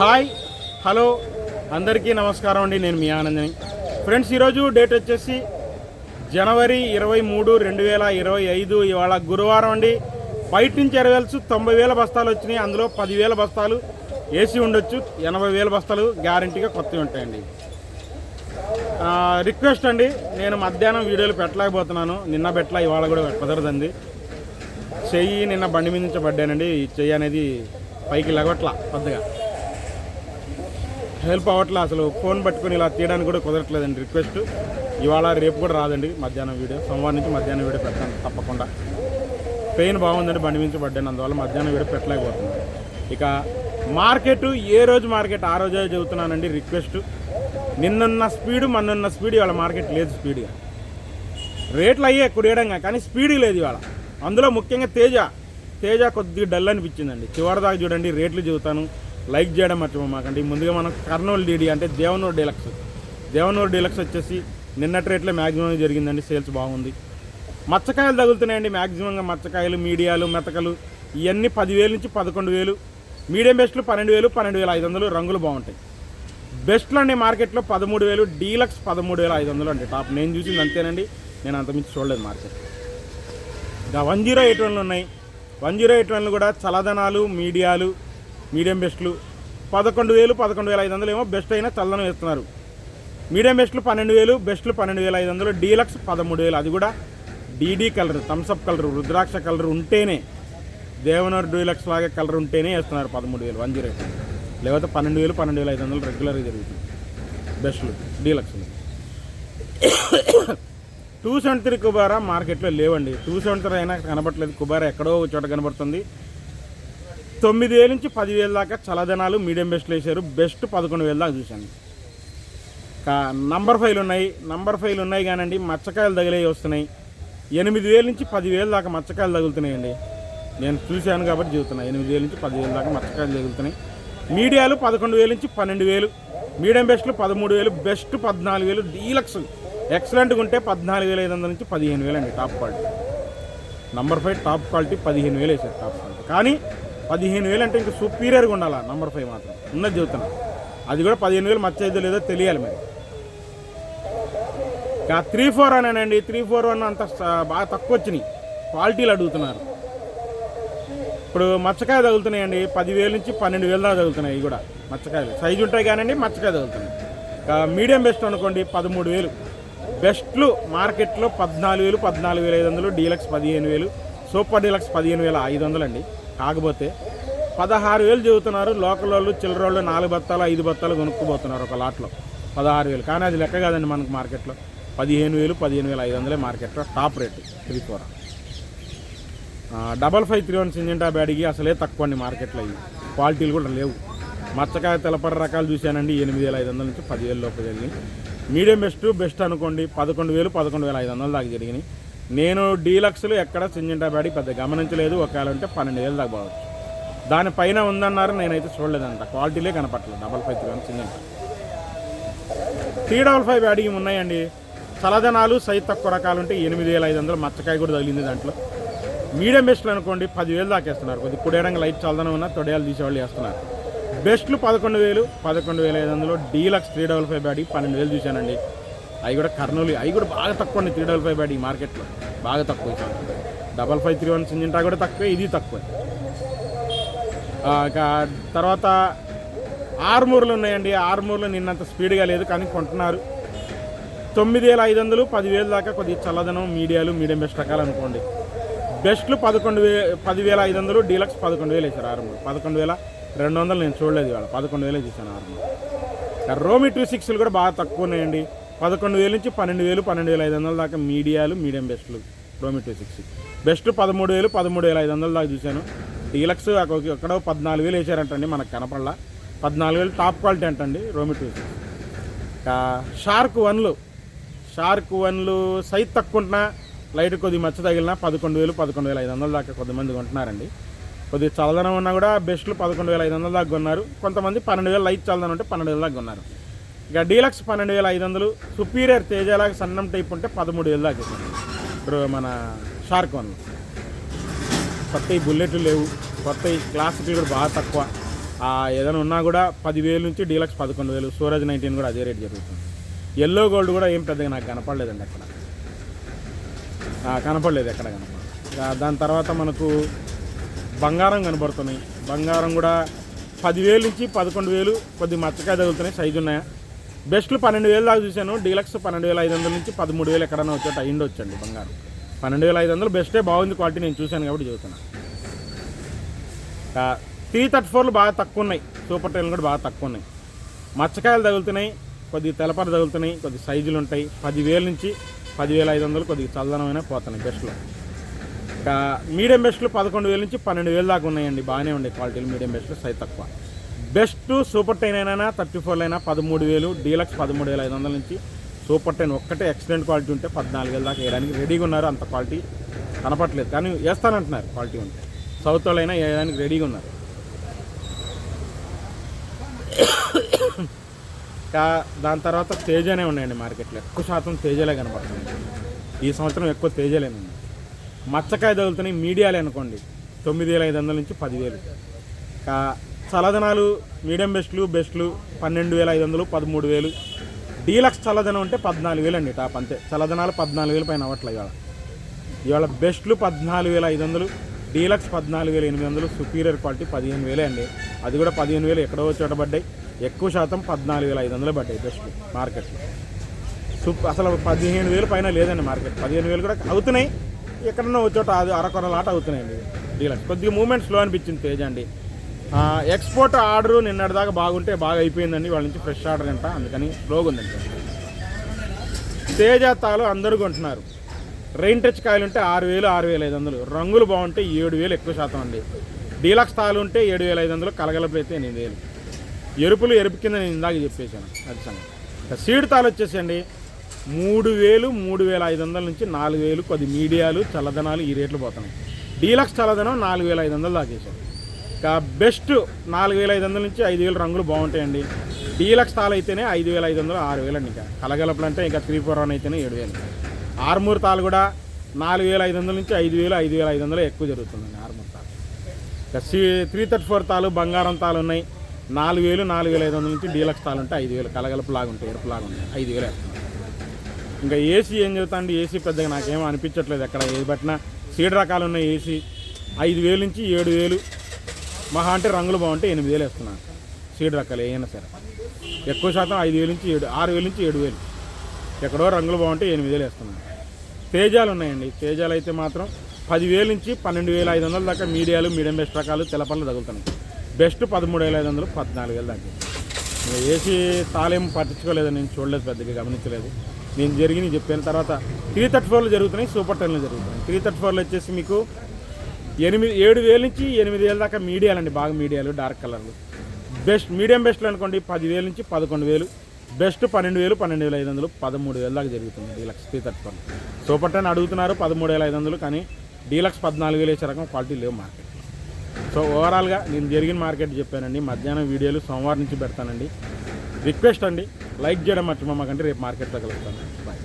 Hi hello అందరికీ నమస్కారం అండి. నేను మీ ఆనందని. ఫ్రెండ్స్, ఈరోజు డేట్ వచ్చేసి జనవరి 23, 2025. ఇవాళ గురువారం అండి. బయట నుంచి ఎరవేల్స్ 90,000 బస్తాలు వచ్చినాయి. అందులో 10,000 బస్తాలు ఏసీ ఉండొచ్చు, 80,000 బస్తాలు గ్యారంటీగా కొత్తవి ఉంటాయండి. రిక్వెస్ట్ అండి, నేను మధ్యాహ్నం వీడియోలు పెట్టలేకపోతున్నాను. నిన్న పెట్టలా, ఇవాళ కూడా కుదరదండి. చెయ్యి నిన్న బండి మీద నుంచి పడ్డానండి. ఈ చెయ్యి అనేది పైకి లగట్లా, పెద్దగా హెల్ప్ అవ్వట్లా. అసలు ఫోన్ పట్టుకుని ఇలా తీయడానికి కూడా కుదరట్లేదండి. రిక్వెస్ట్, ఇవాళ రేపు కూడా రాదండి మధ్యాహ్నం వీడియో. సోమవారం నుంచి మధ్యాహ్నం వీడియో పెడతాను తప్పకుండా. పెయిన్ బాగుందండి, బండి నుంచి పడ్డాను, అందువల్ల మధ్యాహ్నం వీడియో పెట్టలేకపోతున్నాను. ఇక మార్కెట్ ఏ రోజు మార్కెట్ ఆ రోజే చెబుతున్నానండి. రిక్వెస్ట్, నిన్నున్న స్పీడు మొన్నున్న స్పీడ్ ఇవాళ మార్కెట్ లేదు. స్పీడ్గా రేట్లు అయ్యే కుడియడంగా, కానీ స్పీడ్ లేదు ఇవాళ. అందులో ముఖ్యంగా తేజ కొద్దిగా డల్ అనిపించిందండి. చివరి దాకా చూడండి, రేట్లు చెబుతాను. లైక్ చేయడం మర్చిపోమాకండి. ముందుగా మనం కర్నూలు డీడీ అంటే దేవనూరు డీలక్స్ వచ్చేసి నిన్నటి రేట్లే మ్యాక్సిమం జరిగిందండి. సేల్స్ బాగుంది. మచ్చకాయలు తగులుతున్నాయండి మ్యాక్సిమంగా. మచ్చకాయలు, మీడియాలు, మెతకలు ఇవన్నీ 10,000 నుంచి 11,000. మీడియం బెస్ట్లు 12,000, 12,500. రంగులు బాగుంటాయి. బెస్ట్లు అండి మార్కెట్లో 13,000, డీలక్స్ 13,500 అండి టాప్. నేను చూసింది అంతేనండి, నేను అంతమించి చూడలేదు మార్కెట్. ఇంకా 1081 ఉన్నాయి. 1081 కూడా చలదనాలు, మీడియాలు, మీడియం బెస్ట్లు 11,000, 11,500 ఏమో బెస్ట్ అయినా చల్లదనం వేస్తున్నారు. మీడియం బెస్ట్లు 12,000, బెస్ట్లు 12,500, డీలక్స్ 13,000. అది కూడా డీడీ కలర్, థమ్సప్ కలర్, రుద్రాక్ష కలర్ ఉంటేనే, దేవనూరు డీలక్స్ లాగా కలర్ ఉంటేనే వేస్తున్నారు 13,000 1081. లేకపోతే 12,000, 12,500 రెగ్యులర్గా జరుగుతుంది బెస్ట్లు, డీలక్స్లు. 273 కుబారా మార్కెట్లో లేవండి. 273 అయినా కనబడట్లేదు. కుబారా ఎక్కడో చోట కనబడుతుంది. 9,000 నుంచి 10,000 దాకా చలదనాలు, మీడియం బెస్ట్లు వేసారు. బెస్ట్ 11,000 దాకా చూశాను. నంబర్ 5 ఉన్నాయి కానండి, మచ్చకాయలు తగిలేవి వస్తున్నాయి. 8,000 నుంచి 10,000 దాకా మచ్చకాయలు తగులుతున్నాయండి. నేను చూశాను కాబట్టి చెబుతున్నా. 8,000 నుంచి 10,000 దాకా మచ్చకాయలు తగులుతున్నాయి. మీడియాలు 11,000 నుంచి 12,000, మీడియం బెస్ట్లు 13,000, బెస్ట్ 14,000, డీలక్స్ ఎక్సలెంట్గా ఉంటే 14,500 నుంచి 15,000 అండి top quality. Number 5 top quality 15,000 వేసారు టాప్ క్వాలిటీ. కానీ 15,000 అంటే ఇంకా సుపీరియర్గా ఉండాలా. నంబర్ 5 మాత్రం ఉన్నది చెబుతున్నా. అది కూడా 15,000 మచ్చైతే లేదో తెలియాలి మరి. ఇంకా 3-4 అనండి. 3-4-1 అంత బాగా తక్కువ వచ్చినాయి. క్వాలిటీలు అడుగుతున్నారు. ఇప్పుడు మచ్చకాయ తగులుతున్నాయండి. 10,000 నుంచి 12,000 దాకా తగులుతున్నాయి. ఇవి కూడా మచ్చకాయలు సైజు ఉంటాయి కానండి, మచ్చకాయ తగులుతున్నాయి. మీడియం బెస్ట్ అనుకోండి 13,000. బెస్ట్లు మార్కెట్లో 14,000, 14,500, డీలక్స్ 15,000, సూపర్ డీలక్స్ 15,500 అండి. కాకపోతే 16,000 చెబుతున్నారు. లోకల్ వాళ్ళు, చిల్లర వాళ్ళు 4 బత్తాలు 5 బత్తాలు కొనుక్కుపోతున్నారు ఒక లాట్లో 16,000. కానీ అది లెక్క కాదండి మనకు మార్కెట్లో. 15,000, 15,500 మార్కెట్లో టాప్ రేటు 3-4. 5531 సింజెంటా బ్యాడికి అసలే తక్కువ అండి మార్కెట్లో. ఇవి క్వాలిటీలు కూడా లేవు. మచ్చకాయ తెలపర రకాలు చూశానండి. 8,500 నుంచి 10,000 లోపు జరిగినాయి. మీడియం బెస్ట్ అనుకోండి 11,000, 11,500 దాకా జరిగినాయి. నేను డీలక్స్లు ఎక్కడ సింజెంటా బ్యాడి పెద్ద గమనించలేదు. ఒకవేళ ఉంటే 12,000 దాకా పోవచ్చు. దానిపైన ఉందన్నారు, నేనైతే చూడలేదంట. క్వాలిటీలే కనపట్లేదు. 5531 సింజెంటా. 355 బ్యాడికి ఉన్నాయండి. చలదనాలు సైజు తక్కువ రకాలు ఉంటే 8,500. మచ్చకాయ కూడా తగిలింది దాంట్లో. మీడియం బెస్ట్లు అనుకోండి 10,000 దాకా వేస్తున్నారు. కొద్దిగా కుడేరంగా లైట్ చల్లదనం ఉన్న తొడయాలు తీసేవాళ్ళు వేస్తున్నారు. బెస్ట్లు 11,000, 11,500, డీలక్స్ 355 బ్యాడీ 12,000 చూశానండి. అవి కూడా కర్నూలు, అవి కూడా బాగా తక్కువ అండి. 355 బ్యాడీ మార్కెట్లో బాగా తక్కువ. 5531 సింజెంటా కూడా తక్కువే, ఇది తక్కువ. ఇక తర్వాత ఆర్మూర్లు ఉన్నాయండి. ఆర్మూర్లు నిన్నంత స్పీడ్గా లేదు కానీ కొంటున్నారు. 9,500, 10,000 దాకా కొద్దిగా చల్లదనం, మీడియాలు, మీడియం బెస్ట్ రకాలు అనుకోండి. బెస్ట్లు 10,500, డీలక్స్ 11,000 వేసారు. ఆర్మూర్ 11,200 నేను చూడలేదు. ఇవాళ 11,000 చూశాను ఆర్మూర్. రోమి 26లు కూడా బాగా తక్కువ ఉన్నాయండి. 11,000 నుంచి 12,000, 12,500 దాకా మీడియాలు, మీడియం బెస్ట్లు. రోమి 26 బెస్ట్ 13,000, 13,500 దాకా చూశాను. డీలక్స్ ఎక్కడో 14,000 వేసారంటండి, మనకు కనపడలా. 14,000 టాప్ క్వాలిటీ అంటండి రోమి 26. షార్క్ 1లు సైజ్ తక్కువ ఉంటున్నా, లైట్ కొద్దిగా మచ్చ తగిలినా 11,000, 11,500 దాకా కొద్దిమంది కొంటున్నారండి. కొద్దిగా చల్లదనం ఉన్నా కూడా బెస్ట్లు 11,500 దాకా కొన్నారు. కొంతమంది 12,000 లైట్ చల్లదనం ఉంటే 12,000 దాకా కొన్నారు. ఇక డీలక్స్ 12,500, సుపీరియర్ తేజలాగా సన్నం టైప్ ఉంటే 13,000 దాకా కొన్నారు. ఇప్పుడు మన షార్క్ 1 కొత్త బుల్లెట్లు లేవు, కొత్త క్లాసిక్లు కూడా బాగా తక్కువ. ఏదైనా ఉన్నా కూడా 10,000 నుంచి డీలక్స్ 11,000. సూరజ్ 19 కూడా అదే రేట్ జరుగుతుంది. ఎల్లో గోల్డ్ కూడా ఏం పెద్దగా నాకు కనపడలేదండి అక్కడ, కనపడలేదు ఎక్కడ కనపడలేదు. దాని తర్వాత మనకు బంగారం కనపడుతున్నాయి. బంగారం కూడా 10,000 నుంచి 11,000 కొద్ది మచ్చకాయ తగులుతున్నాయి, సైజు ఉన్నాయా. బెస్ట్లు 12,000 దాకా చూశాను. డీలక్స్ 12,500 నుంచి 13,000 ఎక్కడన్నా వచ్చేట అయ్యిండొచ్చండి. బంగారం 12,500 బెస్టే, బాగుంది క్వాలిటీ, నేను చూశాను కాబట్టి చెబుతున్నా. 334 బాగా తక్కువ ఉన్నాయి. సూపర్ టైల్ కూడా బాగా తక్కువ ఉన్నాయి. మచ్చకాయలు తగులుతున్నాయి, కొద్ది తెలపర తగులుతున్నాయి, కొద్ది సైజులు ఉంటాయి. 10,000 నుంచి 10,500 కొద్దిగా చల్లదనమైన పోతున్నాయి బెస్ట్లో. ఇంకా మీడియం బెస్ట్లు 11,000 నుంచి 12,000 దాకా ఉన్నాయండి. బాగానే ఉండే క్వాలిటీలు మీడియం బెస్ట్లు, సైజ్ తక్కువ. బెస్ట్ సూపర్ 10 అయినా 34 అయినా 13,000. డీలక్స్ 13,500 నుంచి సూపర్ 10 ఒక్కటే ఎక్సలెంట్ క్వాలిటీ ఉంటే 14,000 దాకా వేయడానికి రెడీగా ఉన్నారు. అంత క్వాలిటీ కనపట్లేదు కానీ వేస్తానంటున్నారు క్వాలిటీ ఉంటే. సౌత్ వాళ్ళు అయినా వేయడానికి రెడీగా ఉన్నారు. దాని తర్వాత తేజనే ఉన్నాయండి మార్కెట్లో. ఎక్కువ శాతం తేజలే కనపడుతుంది ఈ సంవత్సరం, ఎక్కువ తేజలే ఉన్నాయి. మచ్చకాయ తగులుతున్నాయి మీడియాలే అనుకోండి, 9,500 నుంచి 10,000. చల్లదనాలు మీడియం బెస్ట్లు 12,500 13,000. డీలక్స్ చల్లదనం అంటే 14,000 అండి టాప్, అంతే. చల్లదనాలు 14,000 పైన అవ్వట్లే ఇవాళ బెస్ట్లు 14,500, డీలక్స్ 14,800, సుపీరియర్ క్వాలిటీ 15,000 అండి. అది కూడా 15,000 ఎక్కడో చోట పడ్డాయి. ఎక్కువ శాతం 14,500 పడ్డాయి బెస్ట్లు మార్కెట్లో. అసలు 15,000 పైన లేదండి మార్కెట్. 15,000 కూడా అవుతున్నాయి, ఎక్కడన్నా వచ్చోట అది అరకొరలాట అవుతున్నాయండి. డీలక్స్ కొద్దిగా మూమెంట్ స్లో అనిపించింది తేజ అండి. ఎక్స్పోర్ట్ ఆర్డరు నిన్నటిదాకా బాగుంటే బాగా అయిపోయిందండి, వాళ్ళ నుంచి ఫ్రెష్ ఆర్డర్ అంట, అందుకని స్లోగా ఉందండి. తేజ తాలు అందరూ కొంటున్నారు. రెయిన్ టచ్ కాయలు ఉంటే 6,000 6,500, రంగులు బాగుంటే 7,000 ఎక్కువ శాతం అండి. డీలక్స్ తాలు ఉంటే 7,500, కలగలపు అయితే 8,000. ఎరుపు కింద నేను ఇందాక చెప్పేశాను అది సంగతి. సీడ్ తాలు వచ్చేసండి 3,000 3,500 నుంచి 4,000, కొద్ది మీడియాలు చల్లదనాలు ఈ రేట్లు పోతున్నాయి. డీలక్స్ చల్లదనం 4,500 దాకేసారు. ఇంకా బెస్ట్ 4,500 నుంచి 5,000, రంగులు బాగుంటాయండి. డీలక్స్ తాలు అయితేనే 5,500 6,000 అండి. ఇంకా కలగలపులు అంటే ఇంకా 341 అయితేనే 7,000. ఆర్మూర్ తాలు కూడా 4,500 నుంచి 5,000 5,500 ఎక్కువ జరుగుతుందండి ఆర్మూర్ తాలు. ఇంకా 334 తాలు బంగారం తాలు ఉన్నాయి 4,000 4,500 నుంచి. డీలక్స్ తాలు ఉంటే 5,000, కలగలపు లాగా ఉంటాయి, ఎరుపులాగా ఉంటాయి, 5,000 వేస్తున్నాయి. ఇంకా ఏసీ ఏం చెబుతా అండి, ఏసీ పెద్దగా నాకేమో అనిపించట్లేదు. ఎక్కడ ఏది పట్టినా సీడ్ రకాలు ఉన్నాయి. ఏసీ 5,000 నుంచి 7,000, మహా అంటే రంగులు బాగుంటే 8,000 వేస్తున్నాను సీడ్ రకాలు ఏమైనా సరే. ఎక్కువ శాతం 5,000 నుంచి 6,000 నుంచి 7,000, ఎక్కడో రంగులు బాగుంటే 8,000 వేస్తున్నాను. తేజాలు ఉన్నాయండి. తేజాలు అయితే మాత్రం 10,000 నుంచి 12,500 దాకా మీడియాలు మీడియం బెస్ట్ రకాలు తెలపళ్ళు తగులుతున్నాయి. బెస్ట్ 13,500 14,000 దాకా. ఏసీ తాలేం పట్టించుకోలేదు, నేను చూడలేదు, పెద్దగా గమనించలేదు. నేను జరిగిన చెప్పిన తర్వాత 334లో జరుగుతున్నాయి, సూపర్ 10లో జరుగుతున్నాయి. 334లో వచ్చేసి మీకు 7,000 నుంచి 8,000 దాకా మీడియాలండి, బాగా మీడియాలు డార్క్ కలర్లు. బెస్ట్ మీడియం బెస్ట్లు అనుకోండి 10,000 నుంచి 11,000, బెస్ట్ 12,000 12,500 13,000 దాకా జరుగుతుంది డీలక్స్ 334. సూపర్ 10 అడుగుతున్నారు 13,500, కానీ డీలక్స్ 14,000 వేసే రకం క్వాలిటీ లేవు మార్కెట్. సో ఓవరాల్గా నేను జరిగిన మార్కెట్ చెప్పానండి. మధ్యాహ్నం వీడియోలు సోమవారం నుంచి పెడతానండి. రిక్వెస్ట్ అండి, లైక్ చేయడం మర్చిపోమాకండి. రేపు మార్కెట్లో కలుస్తాను. బాయ్.